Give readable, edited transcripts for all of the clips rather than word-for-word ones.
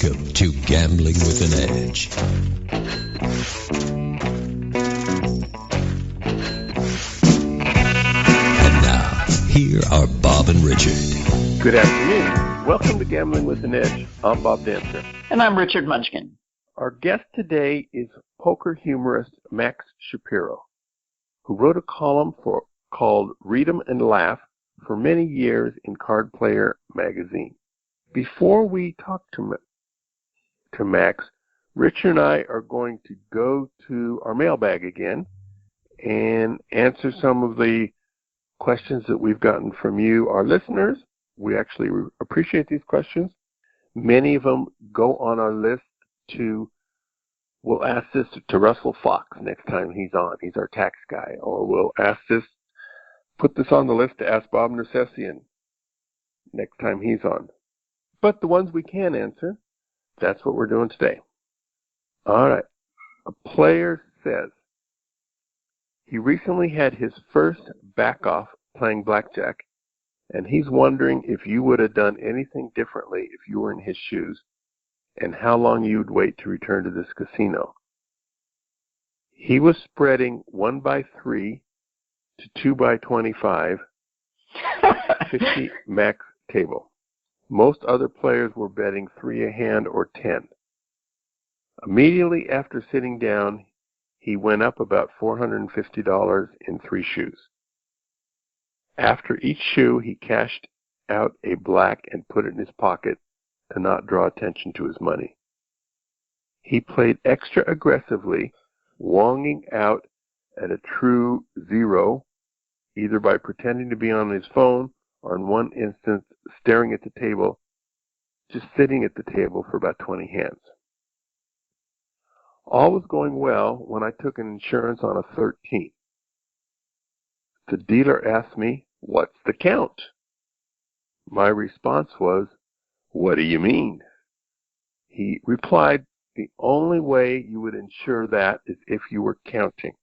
Welcome to Gambling with an Edge. And now, here are Bob and Richard. Good afternoon. Welcome to Gambling with an Edge. I'm Bob Dancer. And I'm Richard Munchkin. Our guest today is poker humorist Max Shapiro, who wrote a column called Read 'em and Laugh for many years in CardPlayer magazine. Before we talk to Max, Richard and I are going to go to our mailbag again and answer some of the questions that we've gotten from you, our listeners. We actually appreciate these questions. Many of them go on our list we'll ask this to Russell Fox next time he's on. He's our tax guy. Or we'll put this on the list to ask Bob Nersessian next time he's on. But the ones we can answer, that's what we're doing today. All right. A player says he recently had his first back-off playing blackjack, and he's wondering if you would have done anything differently if you were in his shoes, and how long you'd wait to return to this casino. He was spreading 1x3 to 2x25, 50 max table. Most other players were betting 3 a hand or 10. Immediately after sitting down, he went up about $450 in 3 shoes. After each shoe, he cashed out a black and put it in his pocket to not draw attention to his money. He played extra aggressively, wonging out at a true zero, either by pretending to be on his phone or in one instance staring at the table, just sitting at the table for about 20 hands. All was going well when I took an insurance on a 13. The dealer asked me, "What's the count?" My response was, "What do you mean?" He replied, "The only way you would ensure that is if you were counting."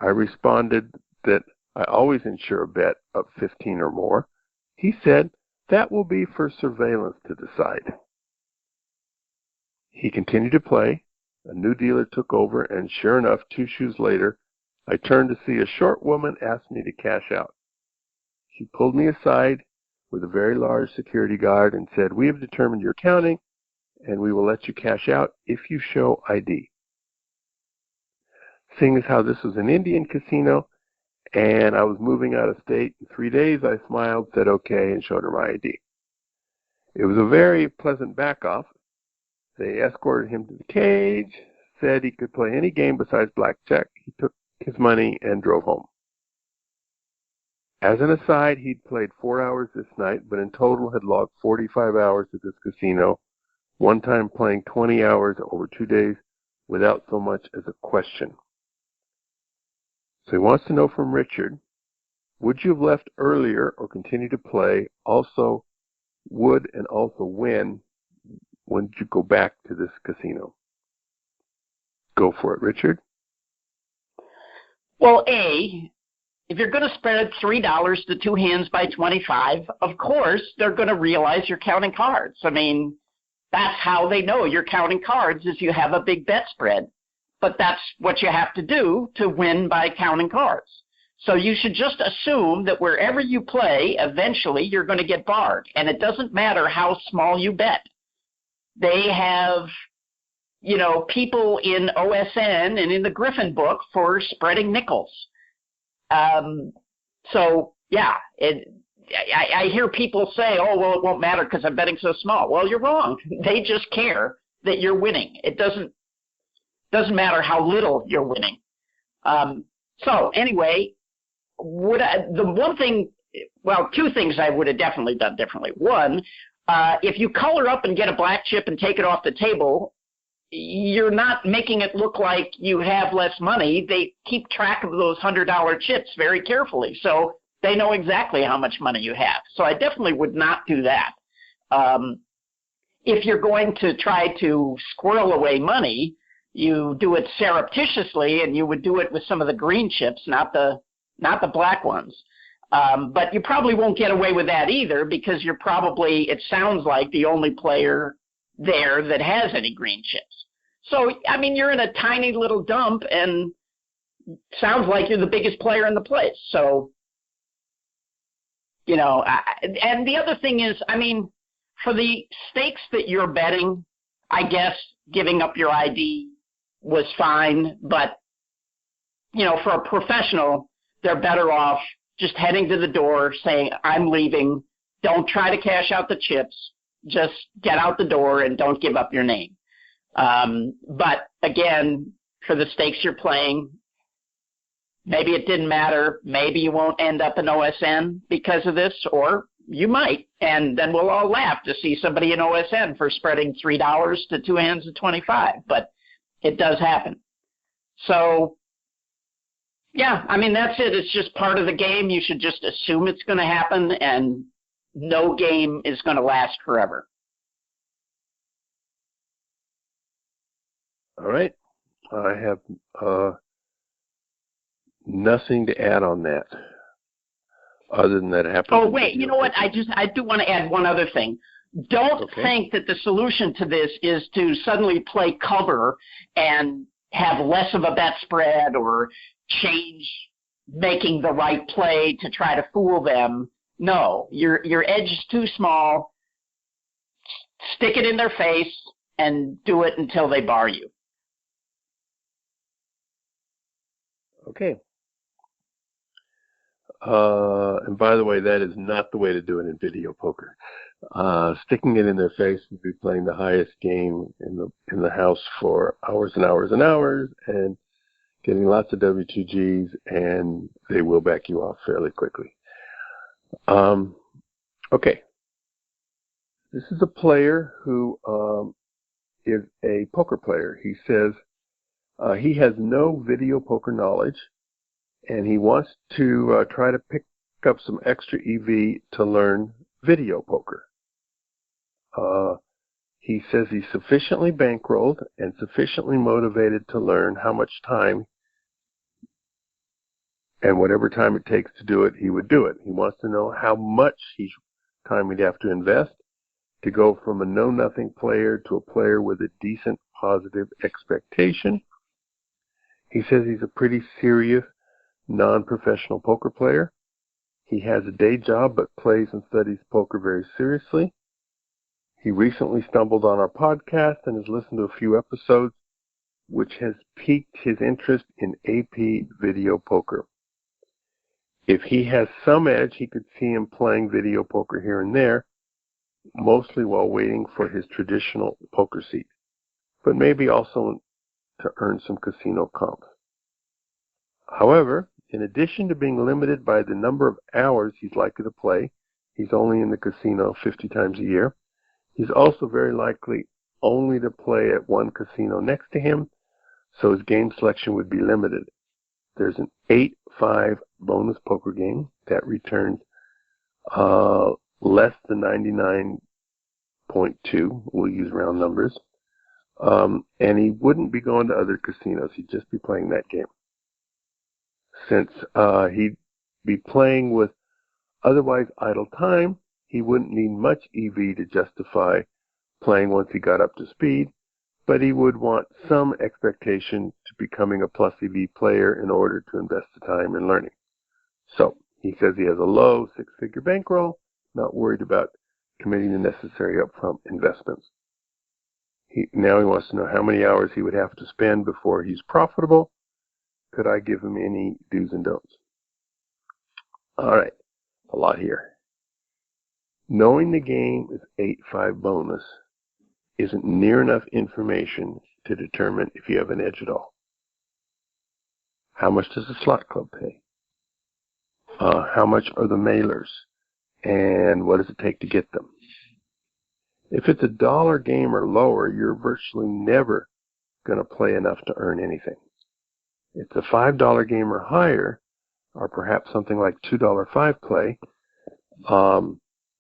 I responded that I always insure a bet of 15 or more. He said, "That will be for surveillance to decide." He continued to play. A new dealer took over, and sure enough, 2 shoes later, I turned to see a short woman ask me to cash out. She pulled me aside with a very large security guard and said, "We have determined your counting, and we will let you cash out if you show ID." Seeing as how this was an Indian casino, and I was moving out of state in 3 days, I smiled, said okay, and showed her my ID. It was a very pleasant back-off. They escorted him to the cage, said he could play any game besides blackjack. He took his money and drove home. As an aside, he'd played 4 hours this night, but in total had logged 45 hours at this casino, one time playing 20 hours over 2 days without so much as a question. So he wants to know from Richard, would you have left earlier or continue to play? Also, would and also when did you go back to this casino? Go for it, Richard. Well, if you're going to spread $3 to 2 hands by 25, of course they're going to realize you're counting cards. I mean, that's how they know you're counting cards, is you have a big bet spread. But that's what you have to do to win by counting cards. So you should just assume that wherever you play, eventually you're going to get barred. And it doesn't matter how small you bet. They have, people in OSN and in the Griffin book for spreading nickels. So, yeah, I hear people say, "Oh, well, it won't matter because I'm betting so small." Well, you're wrong. They just care that you're winning. It doesn't matter how little you're winning. So anyway, two things I would have definitely done differently. One, if you color up and get a black chip and take it off the table, you're not making it look like you have less money. They keep track of those $100 chips very carefully, so they know exactly how much money you have. So I definitely would not do that. If you're going to try to squirrel away money, you do it surreptitiously, and you would do it with some of the green chips, not the black ones. But you probably won't get away with that either, because you're probably, it sounds like, the only player there that has any green chips. So, I mean, you're in a tiny little dump and sounds like you're the biggest player in the place. So, you know, and the other thing is, I mean, for the stakes that you're betting, I guess giving up your ID was fine, but, you know, for a professional, they're better off just heading to the door saying, I'm leaving. Don't try to cash out the chips. Just get out the door and don't give up your name. But again, for the stakes you're playing, maybe it didn't matter. Maybe you won't end up in OSN because of this, or you might. And then we'll all laugh to see somebody in OSN for spreading $3 to two hands of 25. But it does happen. So, yeah, I mean, that's it. It's just part of the game. You should just assume it's going to happen, and no game is going to last forever. All right. I have nothing to add on that, other than that it happens. Oh, wait, you know what? I do want to add one other thing. Don't think that the solution to this is to suddenly play cover and have less of a bet spread or change making the right play to try to fool them. No, your edge is too small. Stick it in their face and do it until they bar you. Okay. And by the way, that is not the way to do it in video poker. Sticking it in their face would be playing the highest game in the house for hours and hours and hours and getting lots of W2Gs, and they will back you off fairly quickly. Okay. This is a player who is a poker player. He says he has no video poker knowledge, and he wants to try to pick up some extra EV to learn video poker. He says he's sufficiently bankrolled and sufficiently motivated to learn how much time, and whatever time it takes to do it, he would do it. He wants to know how much time he'd have to invest to go from a know-nothing player to a player with a decent positive expectation. He says he's a pretty serious, non-professional poker player. He has a day job but plays and studies poker very seriously. He recently stumbled on our podcast and has listened to a few episodes, which has piqued his interest in AP video poker. If he has some edge, he could see him playing video poker here and there, mostly while waiting for his traditional poker seat, but maybe also to earn some casino comps. However, in addition to being limited by the number of hours he's likely to play, he's only in the casino 50 times a year, he's also very likely only to play at one casino next to him, so his game selection would be limited. There's an 8-5 bonus poker game that returns less than 99.2. We'll use round numbers. And he wouldn't be going to other casinos. He'd just be playing that game. Since he'd be playing with otherwise idle time, he wouldn't need much EV to justify playing once he got up to speed, but he would want some expectation to becoming a plus EV player in order to invest the time in learning. So he says he has a low six-figure bankroll, not worried about committing the necessary upfront investments. Now he wants to know how many hours he would have to spend before he's profitable. Could I give him any do's and don'ts? All right, a lot here. Knowing the game is 8-5 bonus isn't near enough information to determine if you have an edge at all. How much does the slot club pay? How much are the mailers? And what does it take to get them? If it's $1 game or lower, you're virtually never going to play enough to earn anything. If it's a $5 game or higher, or perhaps something like $2.05 play,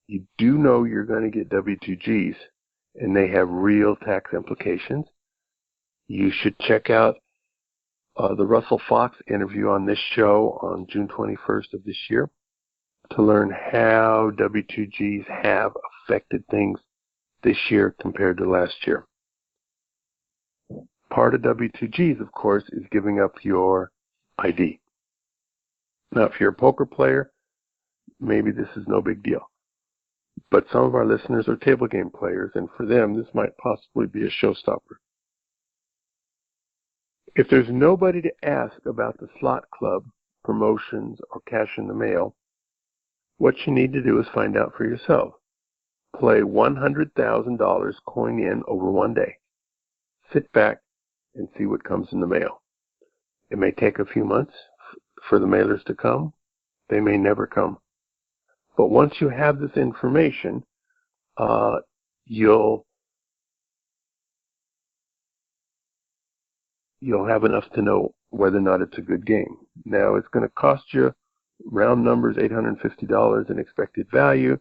you do know you're going to get W2Gs, and they have real tax implications. You should check out the Russell Fox interview on this show on June 21st of this year to learn how W2Gs have affected things this year compared to last year. Part of W2Gs, of course, is giving up your ID. Now, if you're a poker player, maybe this is no big deal. But some of our listeners are table game players, and for them, this might possibly be a showstopper. If there's nobody to ask about the slot club, promotions, or cash in the mail, what you need to do is find out for yourself. Play $100,000 coin in over one day. Sit back and see what comes in the mail. It may take a few months for the mailers to come. They may never come. But once you have this information, you'll have enough to know whether or not it's a good game. Now, it's going to cost you, round numbers, $850 in expected value.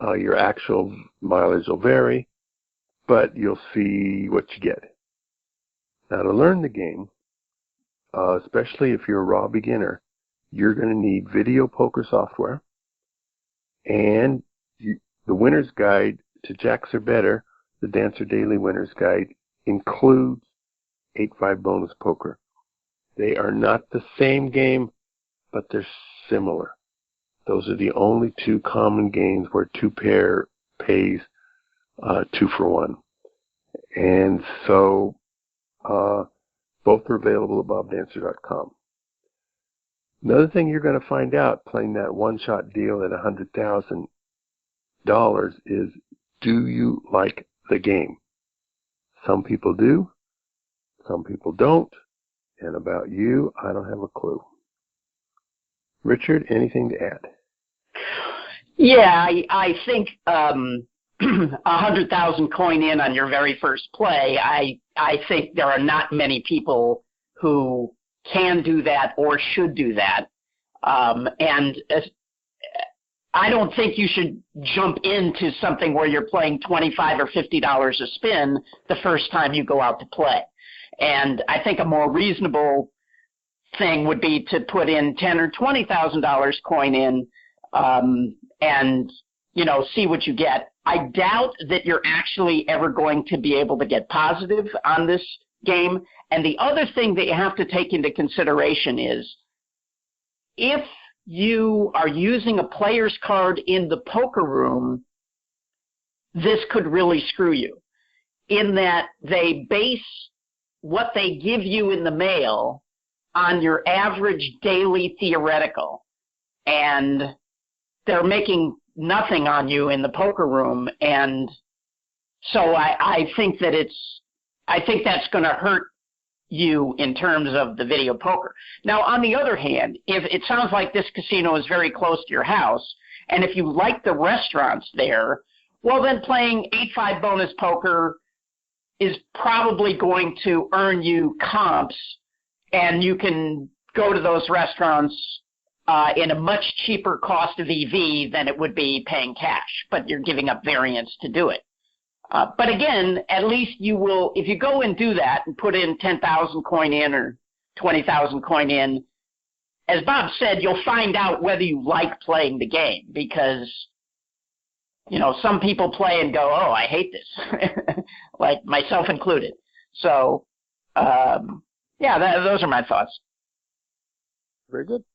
Your actual mileage will vary, but you'll see what you get. Now, to learn the game, especially if you're a raw beginner, you're going to need video poker software, and the Winner's Guide to Jacks Are Better, the Dancer Daily Winner's Guide, includes 8-5 bonus poker. They are not the same game, but they're similar. Those are the only two common games where two pair pays 2 for 1. And so both are available at bobdancer.com. Another thing you're going to find out playing that one-shot deal at $100,000 is, do you like the game? Some people do, some people don't, and about you, I don't have a clue. Richard, anything to add? Yeah, I think 100,000 coin in on your very first play, I think there are not many people who can do that or should do that. And I don't think you should jump into something where you're playing $25 or $50 a spin the first time you go out to play. And I think a more reasonable thing would be to put in $10,000 or $20,000 coin in, and, you know, see what you get. I doubt that you're actually ever going to be able to get positive on this game. And the other thing that you have to take into consideration is, if you are using a player's card in the poker room, this could really screw you, in that they base what they give you in the mail on your average daily theoretical, and they're making nothing on you in the poker room. And so I think that's going to hurt you in terms of the video poker. Now, on the other hand, if it sounds like this casino is very close to your house, and if you like the restaurants there, well, then playing 8-5 bonus poker is probably going to earn you comps, and you can go to those restaurants in a much cheaper cost of EV than it would be paying cash, but you're giving up variance to do it. But again, at least you will, if you go and do that and put in 10,000 coin in or 20,000 coin in, as Bob said, you'll find out whether you like playing the game, because, you know, some people play and go, oh, I hate this, like myself included. So, yeah, those are my thoughts. Very good.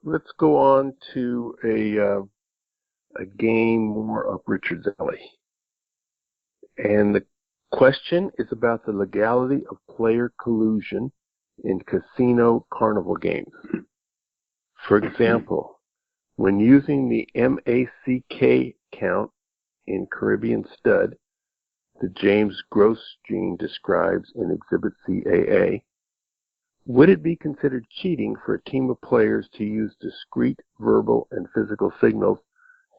Let's go on to a game more up Richard's alley. And the question is about the legality of player collusion in casino carnival games. For example, when using the MACK count in Caribbean Stud, the James Grosjean describes in Exhibit CAA, would it be considered cheating for a team of players to use discrete verbal and physical signals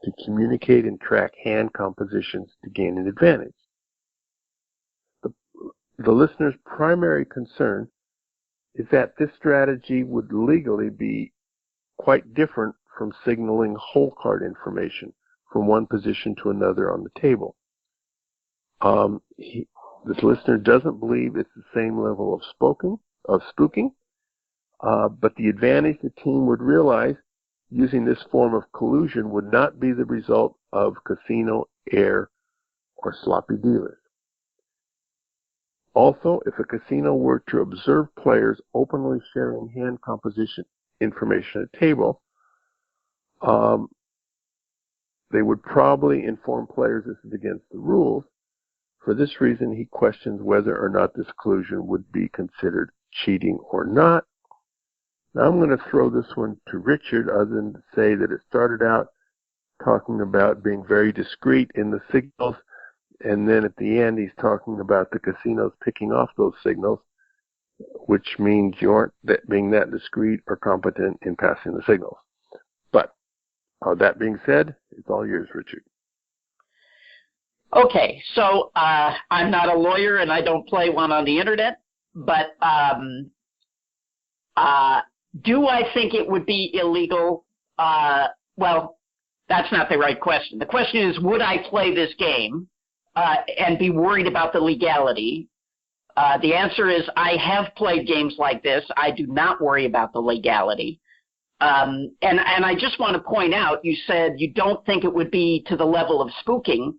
to communicate and track hand compositions to gain an advantage? The listener's primary concern is that this strategy would legally be quite different from signaling hole card information from one position to another on the table. This listener doesn't believe it's the same level of spooking, but the advantage the team would realize using this form of collusion would not be the result of casino error or sloppy dealers. Also, if a casino were to observe players openly sharing hand composition information at a table, they would probably inform players this is against the rules. For this reason, he questions whether or not this collusion would be considered cheating or not. Now, I'm going to throw this one to Richard, other than to say that it started out talking about being very discreet in the signals, and then at the end he's talking about the casinos picking off those signals, which means you aren't being that discreet or competent in passing the signals. But that being said, it's all yours, Richard. Okay, so I'm not a lawyer and I don't play one on the internet, but do I think it would be illegal? Well, that's not the right question. The question is, would I play this game and be worried about the legality? The answer is I have played games like this. I do not worry about the legality. And I just want to point out, you said you don't think it would be to the level of spooking.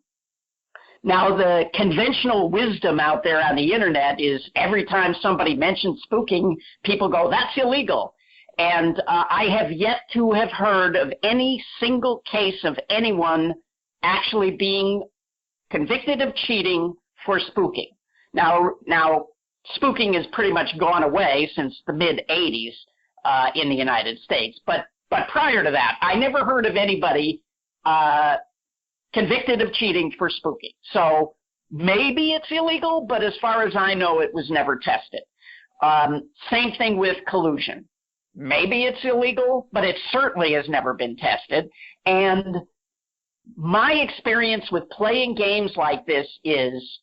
Now, the conventional wisdom out there on the internet is every time somebody mentions spooking, people go, that's illegal. And I have yet to have heard of any single case of anyone actually being convicted of cheating for spooking. Now, spooking has pretty much gone away since the mid-'80s in the United States. But prior to that, I never heard of anybody convicted of cheating for spooking. So maybe it's illegal, but as far as I know, it was never tested. Same thing with collusion. Maybe it's illegal, but it certainly has never been tested. And my experience with playing games like this is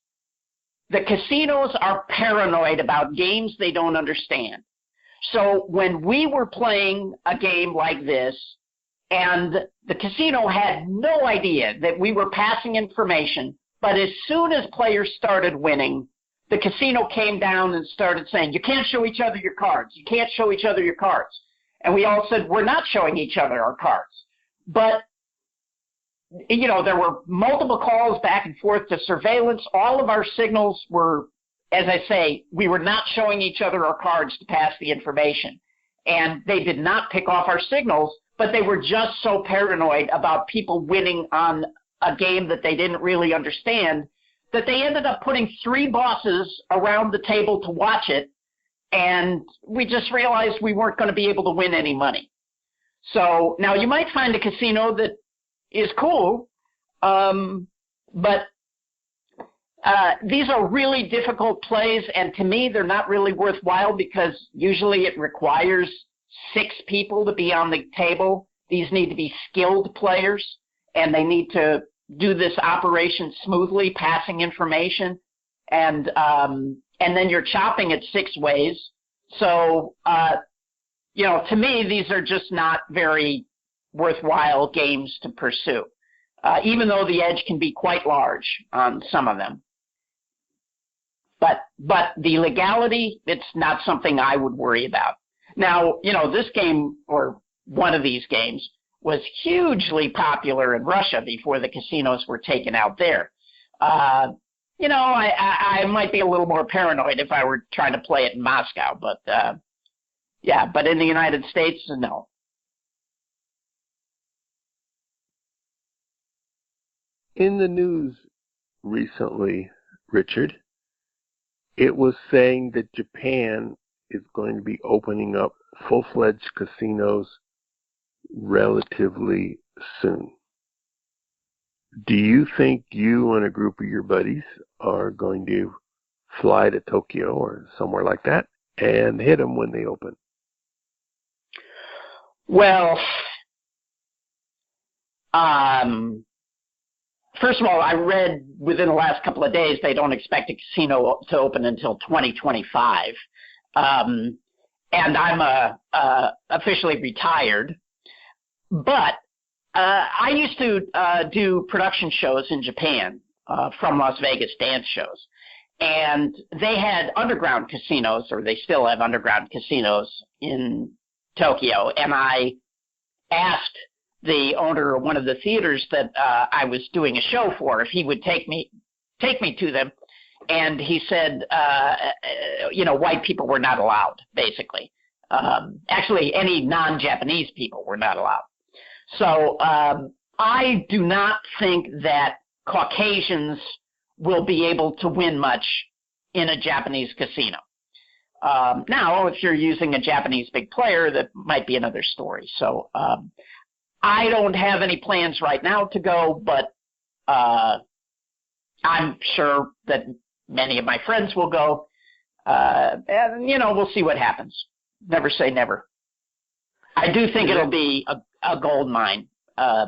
the casinos are paranoid about games they don't understand. So when we were playing a game like this, and the casino had no idea that we were passing information, but as soon as players started winning, the casino came down and started saying, you can't show each other your cards. You can't show each other your cards. And we all said, we're not showing each other our cards. But, you know, there were multiple calls back and forth to surveillance. All of our signals were, as I say, we were not showing each other our cards to pass the information. And they did not pick off our signals, but they were just so paranoid about people winning on a game that they didn't really understand that they ended up putting 3 bosses around the table to watch it, and we just realized we weren't going to be able to win any money. So now you might find a casino that is cool, but these are really difficult plays, and to me they're not really worthwhile because usually it requires 6 people to be on the table. These need to be skilled players, and they need to do this operation smoothly, passing information, and then you're chopping it 6 ways. So, you know, to me, these are just not very worthwhile games to pursue, even though the edge can be quite large on some of them. But the legality, it's not something I would worry about. Now, you know, this game, or one of these games, was hugely popular in Russia before the casinos were taken out there. You know, I might be a little more paranoid if I were trying to play it in Moscow, but yeah, but in the United States, no. In the news recently, Richard, it was saying that Japan is going to be opening up full-fledged casinos relatively soon. Do you think you and a group of your buddies are going to fly to Tokyo or somewhere like that and hit them when they open? Well, first of all, I read within the last couple of days they don't expect a casino to open until 2025. And I'm officially retired. But I used to do production shows in Japan from Las Vegas dance shows. And they had underground casinos, or they still have underground casinos in Tokyo. And I asked the owner of one of the theaters that I was doing a show for if he would take me take me to them. And he said, white people were not allowed, basically. Actually, any non-Japanese people were not allowed. So I do not think that Caucasians will be able to win much in a Japanese casino. Now, if you're using a Japanese big player, that might be another story. So I don't have any plans right now to go, but I'm sure that many of my friends will go, and, we'll see what happens. Never say never. I do think it'll be a gold mine. I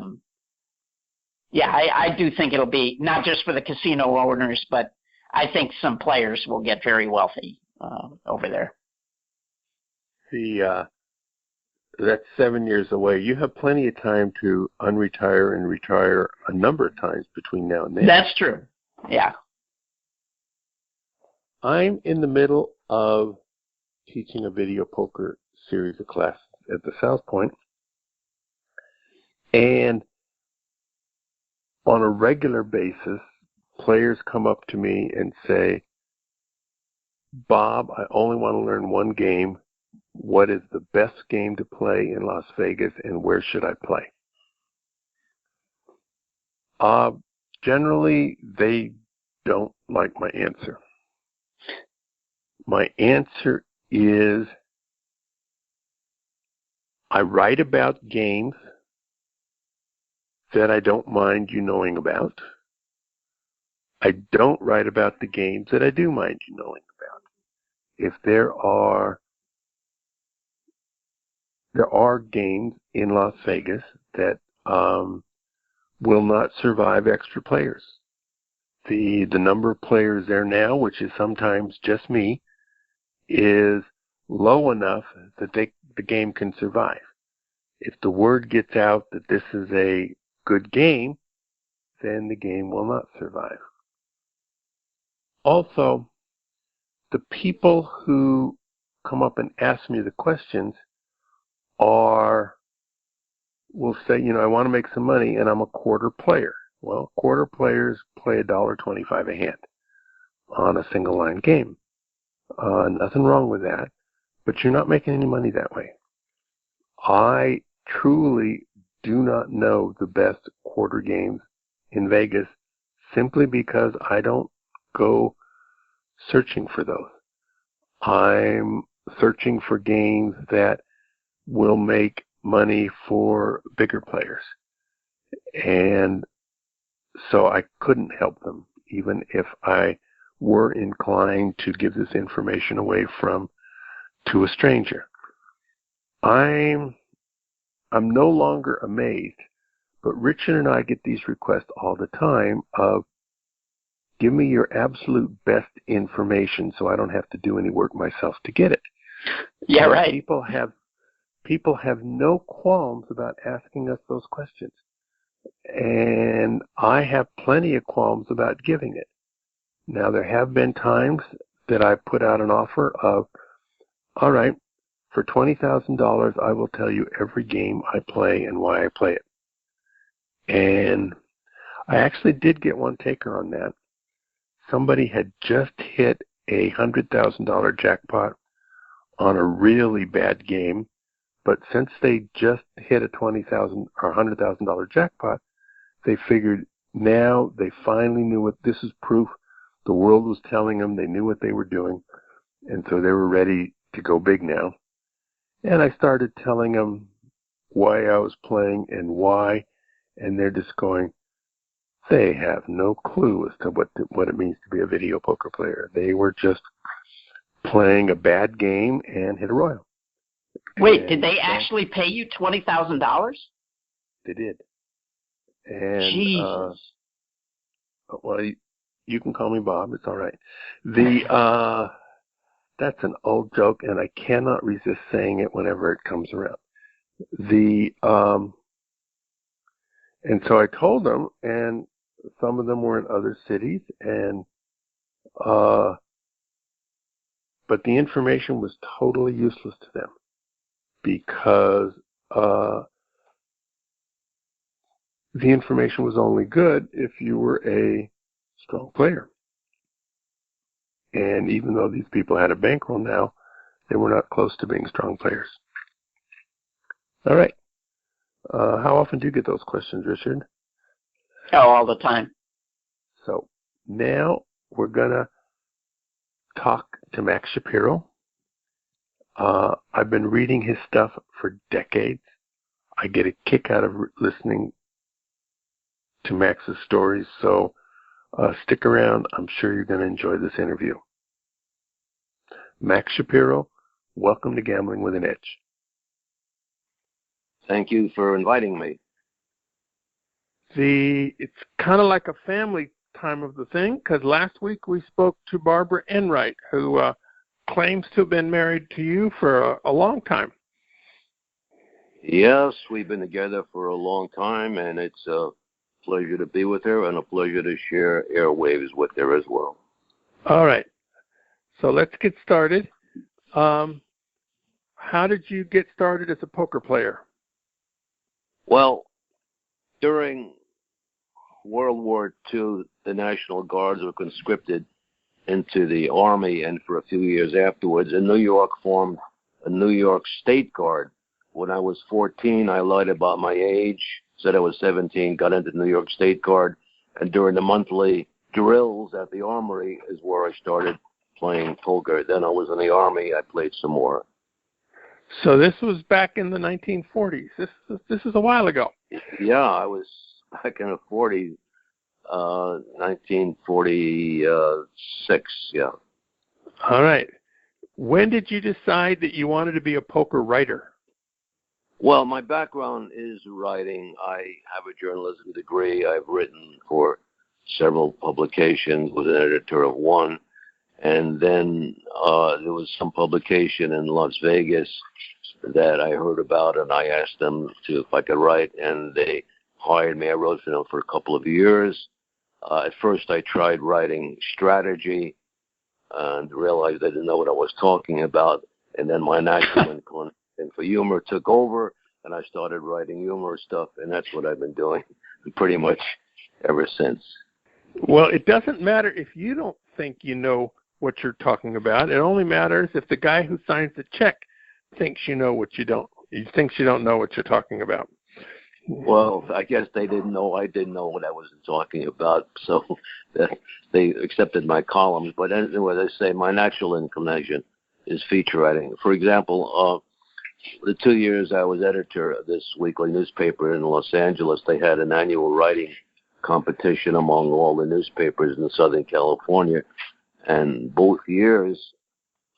do think it'll be not just for the casino owners, but I think some players will get very wealthy over there. That's 7 years away. You have plenty of time to unretire and retire a number of times between now and then. That's true. Yeah. I'm in the middle of teaching a video poker series of classes at the South Point. And on a regular basis, players come up to me and say, Bob, I only want to learn one game. What is the best game to play in Las Vegas, and where should I play? Generally, they don't like my answer. My answer is I write about games that I don't mind you knowing about. I don't write about the games that I do mind you knowing about. If there are games in Las Vegas that will not survive extra players. The number of players there now, which is sometimes just me, is low enough that the game can survive. If the word gets out that this is a good game, then the game will not survive. Also, the people who come up and ask me the questions will say, I want to make some money and I'm a quarter player. Well, quarter players play $1.25 a hand on a single line game. Nothing wrong with that, but you're not making any money that way. I truly do not know the best quarter games in Vegas simply because I don't go searching for those. I'm searching for games that will make money for bigger players. And so I couldn't help them, even if I were inclined to give this information away to a stranger. I'm no longer amazed, but Richard and I get these requests all the time of, give me your absolute best information so I don't have to do any work myself to get it. Yeah, so right. People have no qualms about asking us those questions. And I have plenty of qualms about giving it. Now, there have been times that I put out an offer of, all right, for $20,000, I will tell you every game I play and why I play it. And I actually did get one taker on that. Somebody had just hit a $100,000 jackpot on a really bad game, but since they just hit a $20,000 or $100,000 jackpot, they figured now they finally knew what this is proof. The world was telling them they knew what they were doing, and so they were ready to go big now. And I started telling them why I was playing and why, and they're just going, they have no clue as to what it means to be a video poker player. They were just playing a bad game and hit a royal. Wait, did they actually pay you $20,000? They did. And Jesus. Well, you can call me Bob. It's all right. That's an old joke, and I cannot resist saying it whenever it comes around. And so I told them, and some of them were in other cities, and but the information was totally useless to them because the information was only good if you were a strong player. And even though these people had a bankroll now, they were not close to being strong players. All right. How often do you get those questions, Richard? Oh, all the time. So now we're going to talk to Max Shapiro. I've been reading his stuff for decades. I get a kick out of listening to Max's stories, so stick around. I'm sure you're going to enjoy this interview. Max Shapiro, welcome to Gambling with an Edge. Thank you for inviting me. It's kind of like a family time of the thing, because last week we spoke to Barbara Enright, who claims to have been married to you for a long time. Yes, we've been together for a long time, and it's a pleasure to be with her and a pleasure to share airwaves with her as well. All right. So let's get started. How did you get started as a poker player? Well, during World War II, the National Guards were conscripted into the Army, and for a few years afterwards, New York formed a New York State Guard. When I was 14, I lied about my age, said I was 17, got into the New York State Guard, and during the monthly drills at the Armory is where I started playing poker. Then I was in the Army. I played some more. So this was back in the 1940s. This is a while ago. Yeah, I was back in the 40s, 1946, yeah. All right. When did you decide that you wanted to be a poker writer? Well, my background is writing. I have a journalism degree. I've written for several publications, was an editor of one. And then there was some publication in Las Vegas that I heard about, and I asked them if I could write, and they hired me. I wrote for them for a couple of years. At first, I tried writing strategy and realized I didn't know what I was talking about. And then my natural inclination for humor took over, and I started writing humor stuff, and that's what I've been doing pretty much ever since. Well, it doesn't matter if you don't think you know what you're talking about. It only matters if the guy who signs the check thinks you know what you don't. He thinks you don't know what you're talking about. Well, I guess they didn't know I didn't know what I was talking about, so they accepted my columns. But anyway, they say my natural inclination is feature writing. For example, the 2 years I was editor of this weekly newspaper in Los Angeles, they had an annual writing competition among all the newspapers in Southern California. And both years,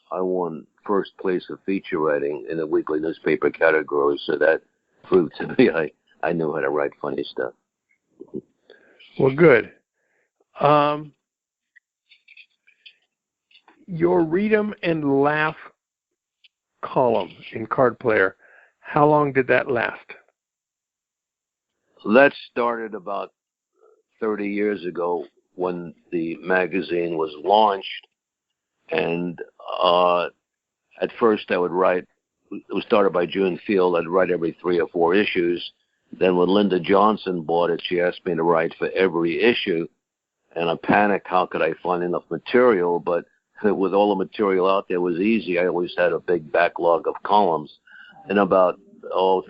I won first place of feature writing in the weekly newspaper category. So that proved to me I knew how to write funny stuff. Well, good. Your Read 'em and Laugh column in CardPlayer, how long did that last? That started about 30 years ago when the magazine was launched, and at first I would write. It was started by June Field. I'd write every 3 or 4 issues. Then when Linda Johnson bought it, she asked me to write for every issue, and I panicked. How could I find enough material? But with all the material out there, it was easy. I always had a big backlog of columns. And about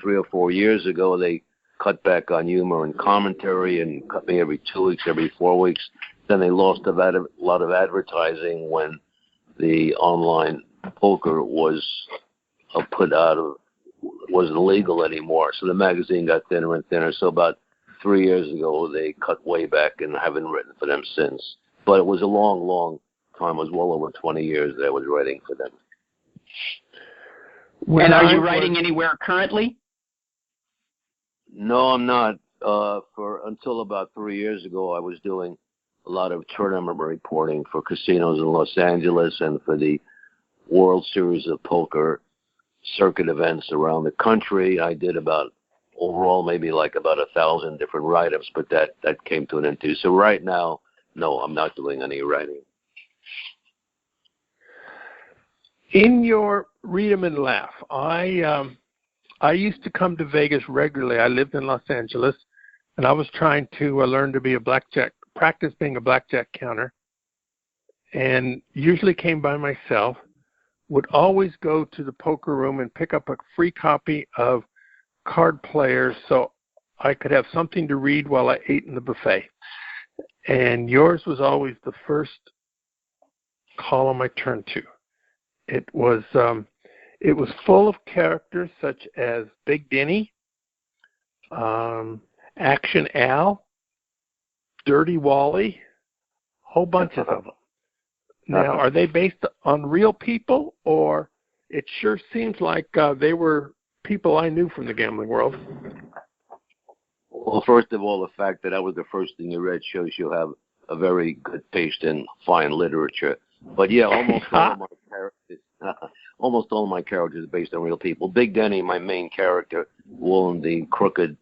3 or 4 years ago, they cut back on humor and commentary and cut me every 2 weeks, every 4 weeks. Then they lost a lot of advertising when the online poker was wasn't illegal anymore. So the magazine got thinner and thinner. So about 3 years ago, they cut way back, and I haven't written for them since. But it was a long, long time. It was well over 20 years that I was writing for them. And are you writing anywhere currently? No, I'm not. Until about 3 years ago, I was doing a lot of tournament reporting for casinos in Los Angeles and for the World Series of Poker circuit events around the country. I did overall maybe like about 1,000 different write-ups, but that came to an end too. So right now, no, I'm not doing any writing. In your Read 'em and Laugh, I used to come to Vegas regularly. I lived in Los Angeles, and I was trying to learn to be a blackjack practiced being a blackjack counter, and usually came by myself, would always go to the poker room and pick up a free copy of CardPlayer so I could have something to read while I ate in the buffet. And yours was always the first column I turned to. It was full of characters such as Big Denny, Action Al, Dirty Wally, whole bunches of them. Now, are they based on real people, or it sure seems like they were people I knew from the gambling world? Well, first of all, the fact that that was the first thing you read shows you have a very good taste in fine literature. But yeah, almost all of my characters are based on real people. Big Denny, my main character, who owned the crooked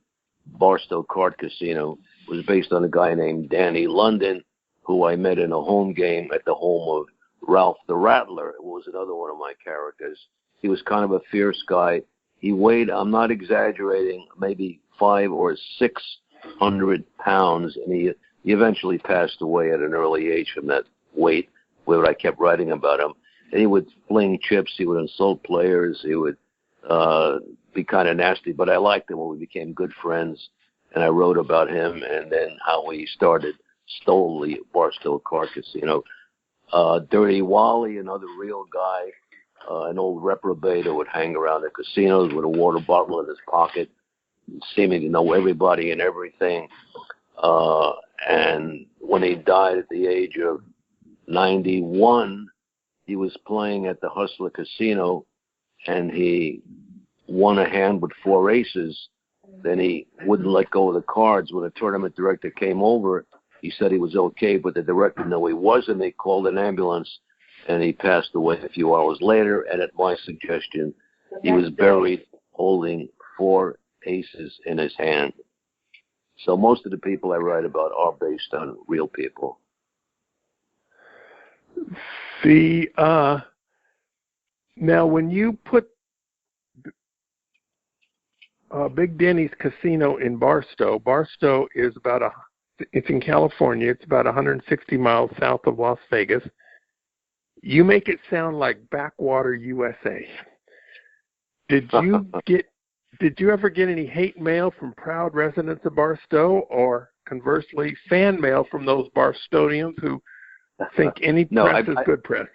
Barstow card casino, was based on a guy named Danny London, who I met in a home game at the home of Ralph the Rattler, who was another one of my characters. He was kind of a fierce guy. He weighed, I'm not exaggerating, maybe 500 or 600 pounds, and he eventually passed away at an early age from that weight, where I kept writing about him. And he would fling chips, he would insult players, he would be kind of nasty, but I liked him when we became good friends, and I wrote about him and then how we stole the Barstow card casino. Dirty Wally, another real guy, an old reprobate who would hang around the casinos with a water bottle in his pocket, seeming to know everybody and everything. And when he died at the age of 91, he was playing at the Hustler Casino, and he won a hand with 4 aces. Then he wouldn't let go of the cards. When the tournament director came over, he said he was okay, but the director knew he wasn't. They called an ambulance, and he passed away a few hours later. And at my suggestion, he was buried holding 4 aces in his hand. So most of the people I write about are based on real people. Now when you put Big Denny's casino in Barstow is it's in California. It's about 160 miles south of Las Vegas. You make it sound like backwater USA. Did you ever get any hate mail from proud residents of Barstow, or conversely, fan mail from those Barstownians who think any press is good press?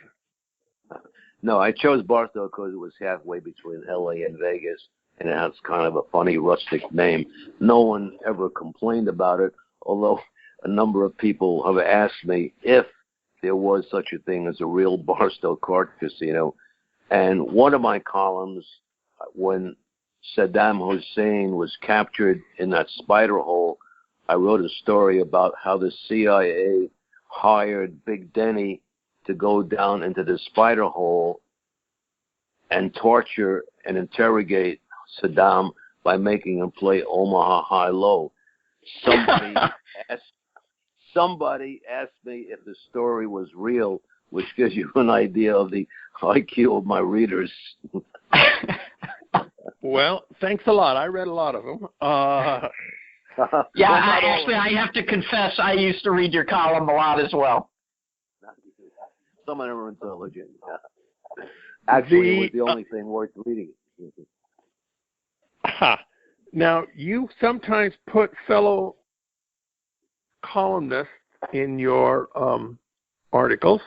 No, I chose Barstow because it was halfway between L.A. and Vegas, and it has kind of a funny, rustic name. No one ever complained about it, although a number of people have asked me if there was such a thing as a real Barstow card casino. And one of my columns, when Saddam Hussein was captured in that spider hole, I wrote a story about how the CIA hired Big Denny to go down into the spider hole and torture and interrogate Saddam by making him play Omaha High-Low. Somebody asked me if the story was real, which gives you an idea of the IQ of my readers. Well, thanks a lot. I read a lot of them. Yeah, I have to confess, I used to read your column a lot as well. Some of them are intelligent. Actually, it was the only thing worth reading. Now, you sometimes put fellow columnists in your articles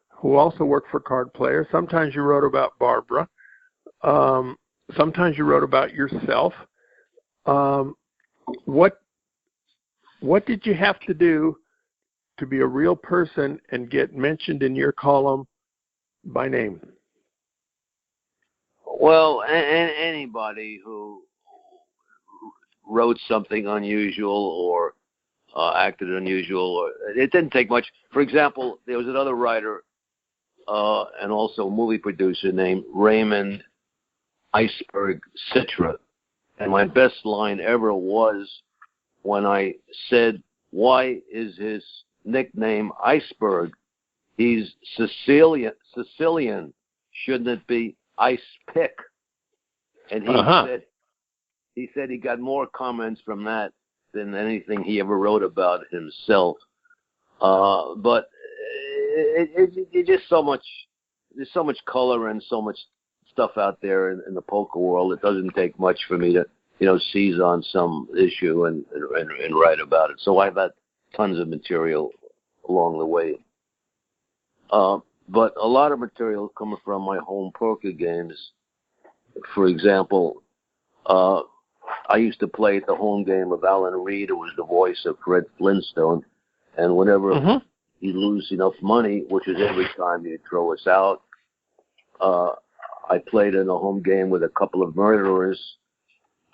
who also work for CardPlayer. Sometimes you wrote about Barbara. Sometimes you wrote about yourself. What did you have to do to be a real person and get mentioned in your column by name? Well, anybody who wrote something unusual or acted unusual, it didn't take much. For example, there was another writer and also movie producer named Raymond Iceberg Citra. And my best line ever was when I said, why is his nickname Iceberg? He's Sicilian. Shouldn't it be Ice Pick? And he said he got more comments from that than anything he ever wrote about himself. But it's just so much. There's so much color and so much stuff out there in the poker world. It doesn't take much for me to, seize on some issue and write about it. So I've had tons of material along the way. But a lot of material coming from my home poker games. For example, I used to play at the home game of Alan Reed, who was the voice of Fred Flintstone. And whenever he'd lose enough money, which is every time he'd throw us out, I played in a home game with a couple of murderers,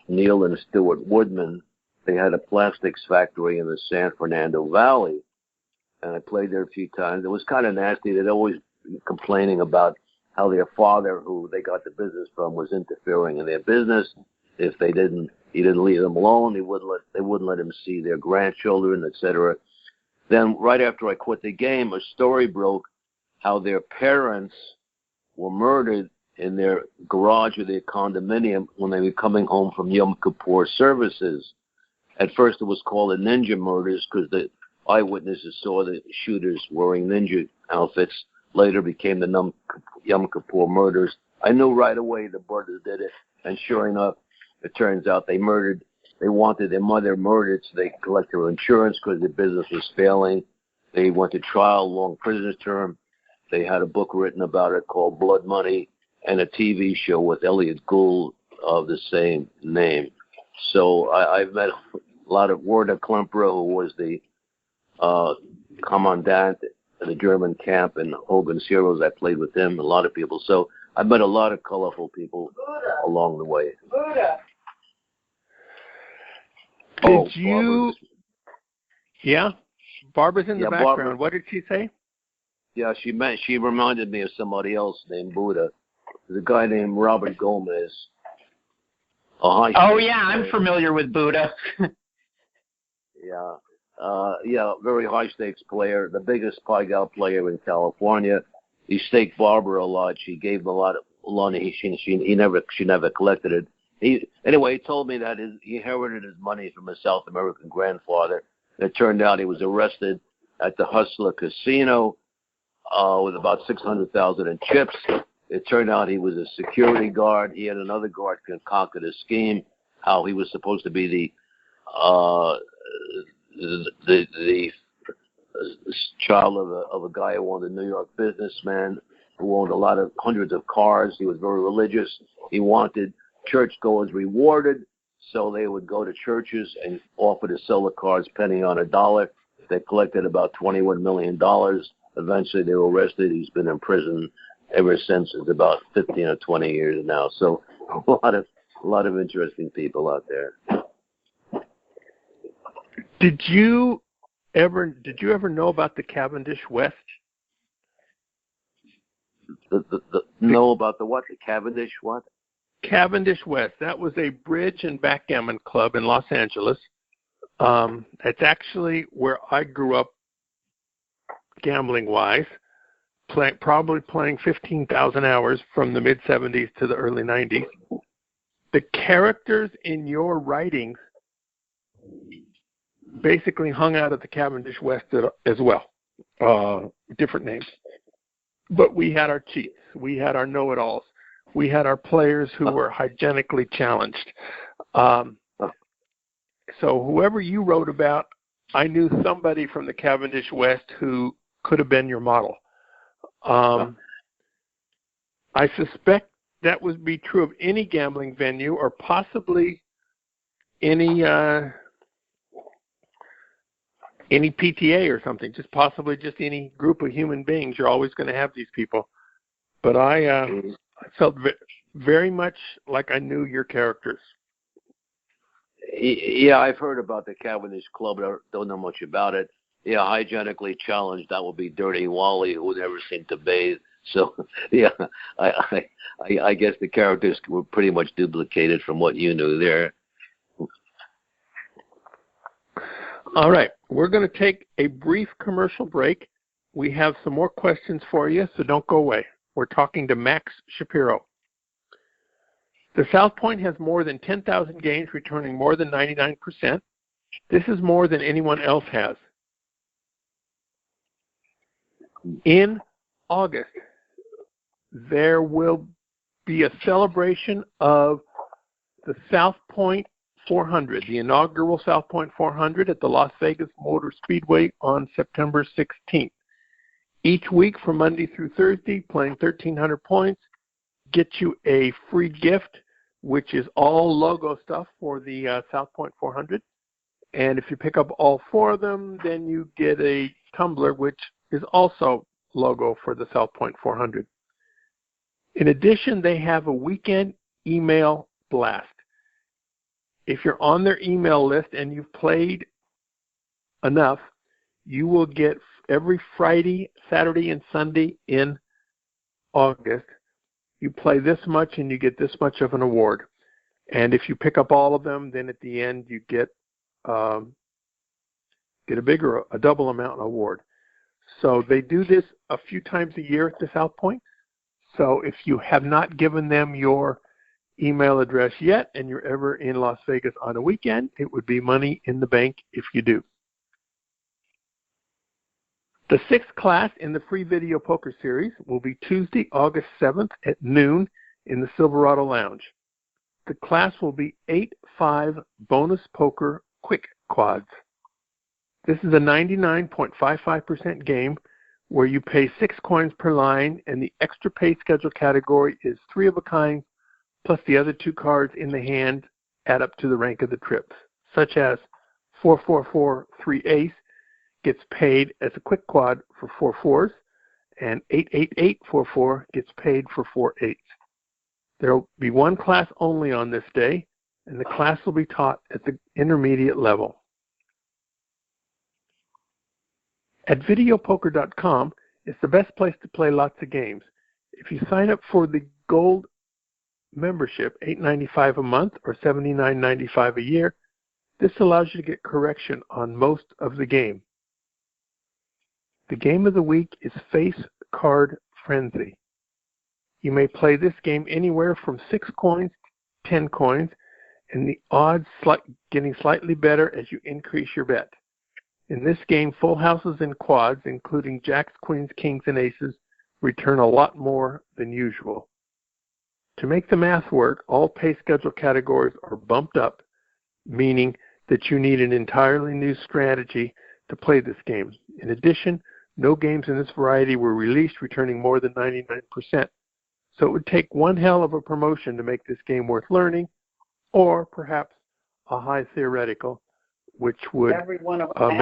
Neil and Stuart Woodman. They had a plastics factory in the San Fernando Valley, and I played there a few times. It was kind of nasty. They'd always be complaining about how their father, who they got the business from, was interfering in their business. If he didn't leave them alone. They wouldn't let him see their grandchildren, etc. Then right after I quit the game, a story broke how their parents were murdered in their garage of their condominium when they were coming home from Yom Kippur services. At first it was called the Ninja Murders because the eyewitnesses saw the shooters wearing ninja outfits. Later became the Yom Kippur Murders. I knew right away the brothers did it, and sure enough, it turns out they wanted their mother murdered so they could collect her insurance because the business was failing. They went to trial, long prison term. They had a book written about it called Blood Money and a TV show with Elliot Gould of the same name. So I've met a lot of Werner Klemperer, who was the commandant in the German camp in Hogan's Heroes. I played with him, a lot of people. So I've met a lot of colorful people along the way. Did you? Yeah, Barbara's in the background. Barbara, what did she say? Yeah, she reminded me of somebody else named Buddha. There's a guy named Robert Gomez. I'm familiar with Buddha. Yeah, very high stakes player, the biggest Pai-Gow player in California. He staked Barbara a lot. She gave him a lot of money. She never collected it. He told me that he inherited his money from his South American grandfather. It turned out he was arrested at the Hustler Casino with about $600,000 in chips. It turned out he was a security guard. He had another guard concocted a scheme how he was supposed to be the child of a guy who owned a New York businessman who owned hundreds of cars. He was very religious. He wanted churchgoers rewarded, so they would go to churches and offer to sell the cars penny on a dollar. They collected about $21 million. Eventually they were arrested. He's been in prison ever since. It's about 15 or 20 years now. So a lot of interesting people out there. Did you ever know about the Cavendish West? Know about the what? The Cavendish what? Cavendish West. That was a bridge and backgammon club in Los Angeles. It's actually where I grew up gambling-wise, probably playing 15,000 hours from the mid-'70s to the early '90s. The characters in your writings basically hung out at the Cavendish West as well, different names. But we had our cheats. We had our know-it-alls. We had our players who were hygienically challenged. So whoever you wrote about, I knew somebody from the Cavendish West who could have been your model. I suspect that would be true of any gambling venue or possibly any PTA or something, possibly just any group of human beings. You're always going to have these people. But I felt very much like I knew your characters. Yeah, I've heard about the Cavendish Club. I don't know much about it. Yeah, hygienically challenged, that would be Dirty Wally, who never seemed to bathe. So, yeah, I guess the characters were pretty much duplicated from what you knew there. All right, we're going to take a brief commercial break. We have some more questions for you, so don't go away. We're talking to Max Shapiro. The South Point has more than 10,000 games, returning more than 99%. This is more than anyone else has. In August, there will be a celebration of the South Point 400, the inaugural South Point 400 at the Las Vegas Motor Speedway on September 16th. Each week from Monday through Thursday, playing 1,300 points gets you a free gift, which is all logo stuff for the South Point 400. And if you pick up all 4 of them, then you get a tumbler, which is also logo for the South Point 400. In addition, they have a weekend email blast. If you're on their email list and you've played enough, you will get every Friday, Saturday, and Sunday in August, you play this much and you get this much of an award. And if you pick up all of them, then at the end you get a double amount award. So they do this a few times a year at the South Point. So if you have not given them your email address yet and you're ever in Las Vegas on a weekend, it would be money in the bank if you do. The 6th class in the free video poker series will be Tuesday, August 7th at noon in the Silverado Lounge. The class will be 8-5 bonus poker quick quads. This is a 99.55% game where you pay 6 coins per line, and the extra pay schedule category is 3 of a kind, plus the other 2 cards in the hand add up to the rank of the trips, such as 4-4-4 3 ace gets paid as a quick quad for 4 fours, and 8-8-8-4-4 gets paid for 4 eights. There will be 1 class only on this day, and the class will be taught at the intermediate level. At videopoker.com, it's the best place to play lots of games. If you sign up for the gold membership, $8.95 a month or $79.95 a year, this allows you to get correction on most of the game. The game of the week is Face Card Frenzy. You may play this game anywhere from 6 coins to 10 coins, and the odds getting slightly better as you increase your bet. In this game, full houses and quads, including jacks, queens, kings, and aces, return a lot more than usual. To make the math work, all pay schedule categories are bumped up, meaning that you need an entirely new strategy to play this game. In addition, no games in this variety were released returning more than 99%. So it would take one hell of a promotion to make this game worth learning, or perhaps a high theoretical, which would every one of them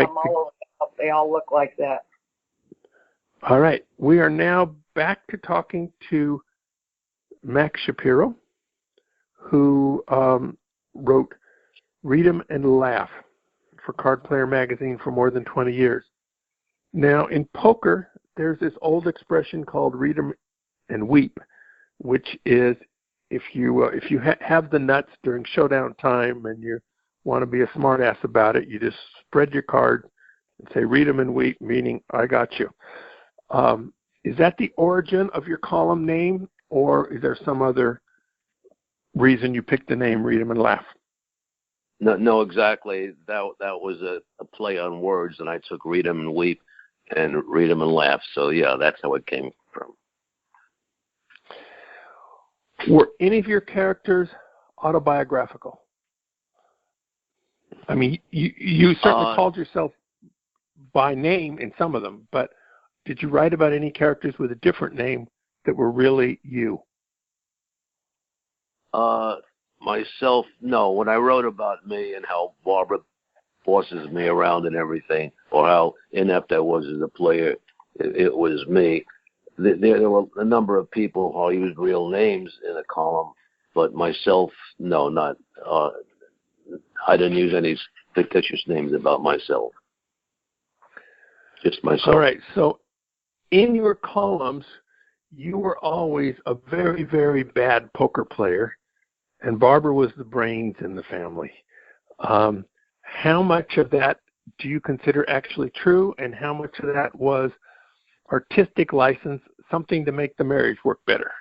they all look like that. All right. We are now back to talking to Max Shapiro, who wrote Read 'em and Laugh for CardPlayer magazine for more than 20 years. Now, in poker, there's this old expression called read 'em and weep, which is if you have the nuts during showdown time and you want to be a smart ass about it, you just spread your card and say read 'em and weep, meaning I got you. Is that the origin of your column name, or is there some other reason you picked the name Read 'em and Laugh? No, exactly. That was a play on words, and I took Read 'em and Weep and Read 'em and Laugh. So, yeah, that's how it came from. Were any of your characters autobiographical? I mean, you certainly called yourself by name in some of them, but did you write about any characters with a different name that were really you? Myself, no. When I wrote about me and how Barbara bosses me around and everything, or how inept I was as a player, it was me. There were a number of people who used real names in a column, but myself, no, not. I didn't use any fictitious names about myself. Just myself. All right. So in your columns, you were always a very, very bad poker player, and Barbara was the brains in the family. How much of that do you consider actually true, and how much of that was artistic license, something to make the marriage work better?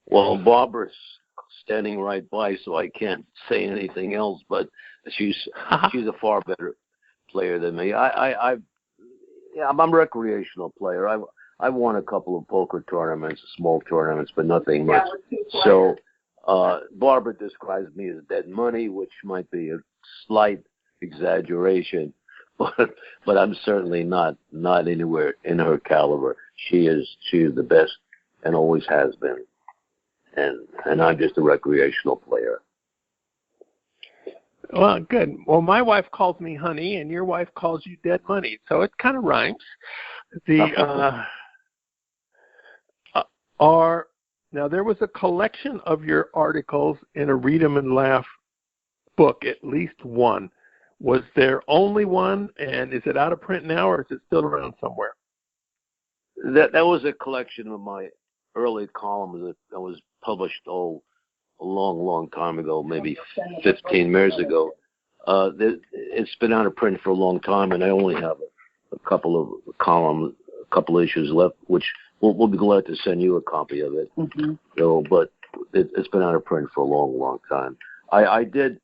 Well, Barbara's standing right by, so I can't say anything else, but she's a far better player than me. Yeah, I'm a recreational player. I've won a couple of poker tournaments, small tournaments, but nothing much. So Barbara describes me as dead money, which might be a slight exaggeration, but I'm certainly not anywhere in her caliber. She is the best and always has been, and I'm just a recreational player. Well, good. Well, my wife calls me honey, and your wife calls you dead money, so it kind of rhymes. Now there was a collection of your articles in a Read 'em and Laugh book, at least one. Was there only one, and is it out of print now, or is it still around somewhere? That was a collection of my early columns that was published a long time ago, maybe 15 years ago. It's been out of print for a long time, and I only have a couple of columns, a couple issues left, which we'll be glad to send you a copy of it. Mm-hmm. So, but it's been out of print for a long time. I did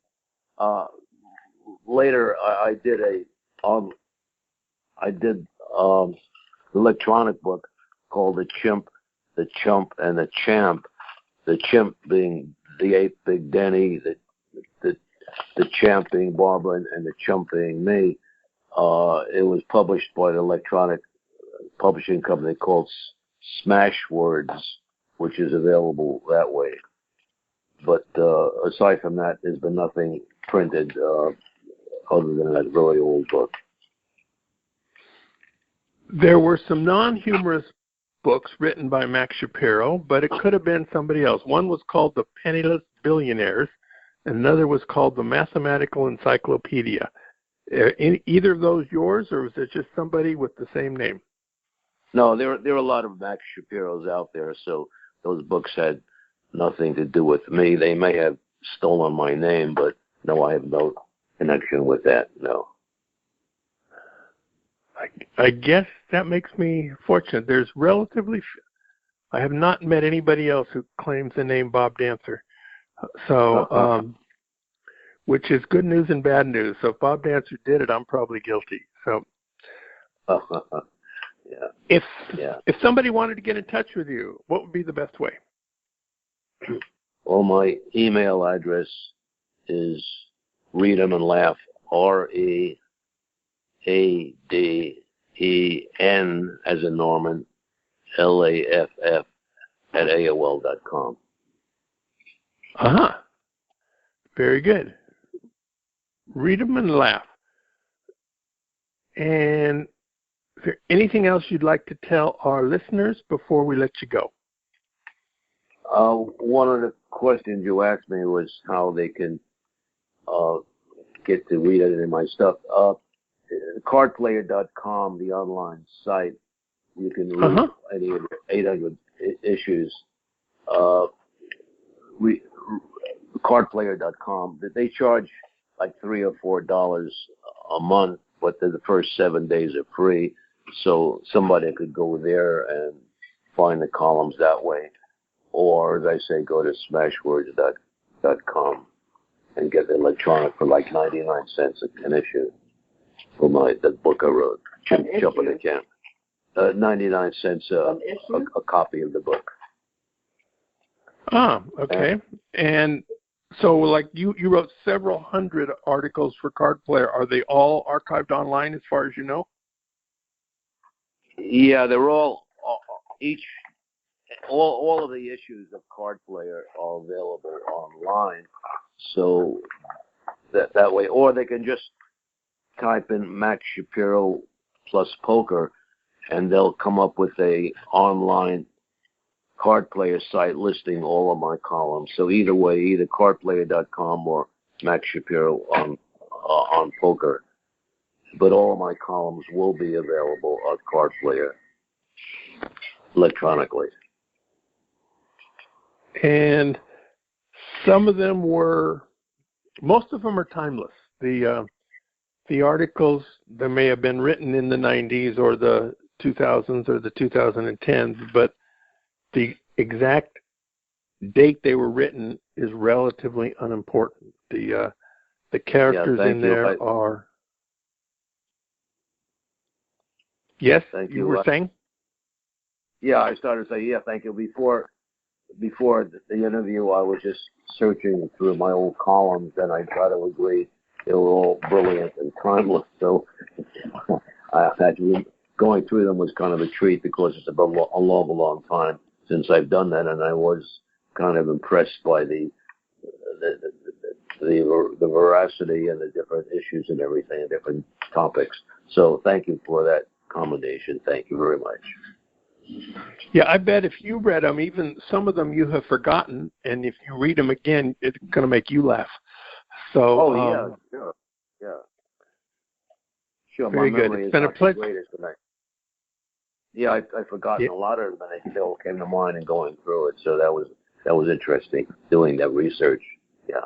later. I did an electronic book called The Chimp, The Chump, and The Champ. The chimp being the ape, Big Denny, the champ being Barbara, and the chump being me. It was published by an electronic publishing company called Smashwords, which is available that way. But aside from that, there's been nothing printed other than that very old book. There were some non-humorous books written by Max Shapiro, but it could have been somebody else. One was called The Penniless Billionaires, and another was called The Mathematical Encyclopedia. Either of those yours, or was it just somebody with the same name? No, there are a lot of Max Shapiros out there, so those books had nothing to do with me. They may have stolen my name, but no, I have no connection with that, no. I guess that makes me fortunate. There's I have not met anybody else who claims the name Bob Dancer. So, which is good news and bad news. So if Bob Dancer did it, I'm probably guilty. So, yeah. If somebody wanted to get in touch with you, what would be the best way? Well, my email address is Read 'em and Laugh, READEN as in Norman, LAFF at AOL.com. Very good. Read 'em and Laugh. And is there anything else you'd like to tell our listeners before we let you go? One of the questions you asked me was how they can get to read any of my stuff. CardPlayer.com, the online site, you can read any of the 800 issues. CardPlayer.com, they charge like $3 or $4 a month, but the first 7 days are free, so somebody could go there and find the columns that way. Or, as I say, go to smashwords.com and get the electronic for like 99 cents an issue for the book I wrote, Chimp, Chump, and the Champ. 99 cents a copy of the book. Okay. And so, like, you wrote several hundred articles for CardPlayer. Are they all archived online as far as you know? Yeah, they're all of the issues of CardPlayer are available online. So that way, or they can just type in Max Shapiro plus poker, and they'll come up with a online CardPlayer site listing all of my columns. So either way, either CardPlayer.com or Max Shapiro on poker. But all of my columns will be available on CardPlayer electronically. And some of them most of them are timeless. The articles that may have been written in the 90s or the 2000s or the 2010s, but the exact date they were written is relatively unimportant. The characters in there are... Yes, Thank you were saying? Yeah, I started to say, yeah, thank you. Before the interview, I was just searching through my old columns, and I got to agree they were all brilliant and timeless. So I actually going through them was kind of a treat because it's been a long time since I've done that, and I was kind of impressed by the veracity and the different issues and everything, and different topics. So thank you for that commendation. Thank you very much. Yeah, I bet if you read them, even some of them you have forgotten, and if you read them again, it's going to make you laugh. So, yeah. Sure, very my good. memory It's is been a not the pleasure. greatest tonight. Yeah, I've forgotten a lot of them, and they still came to mind and going through it. So that was interesting doing that research. Yeah.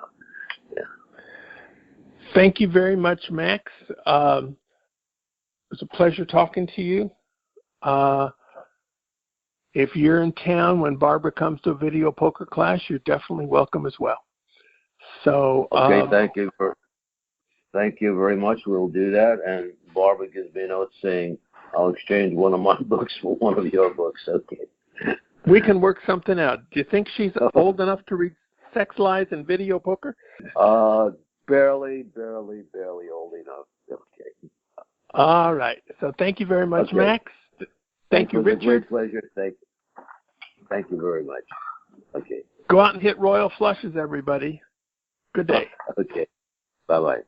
Thank you very much, Max. It was a pleasure talking to you. If you're in town when Barbara comes to a video poker class, you're definitely welcome as well. So okay, thank you very much. We'll do that. And Barbara gives me a note saying I'll exchange one of my books for one of your books. Okay. We can work something out. Do you think she's old enough to read Sex Lies and Video Poker? Barely old enough. Okay. All right. So thank you very much, Okay. Max. Thank you, Richard. It was a great pleasure. Thank you very much. Okay. Go out and hit royal flushes, everybody. Good day. Okay. Bye-bye.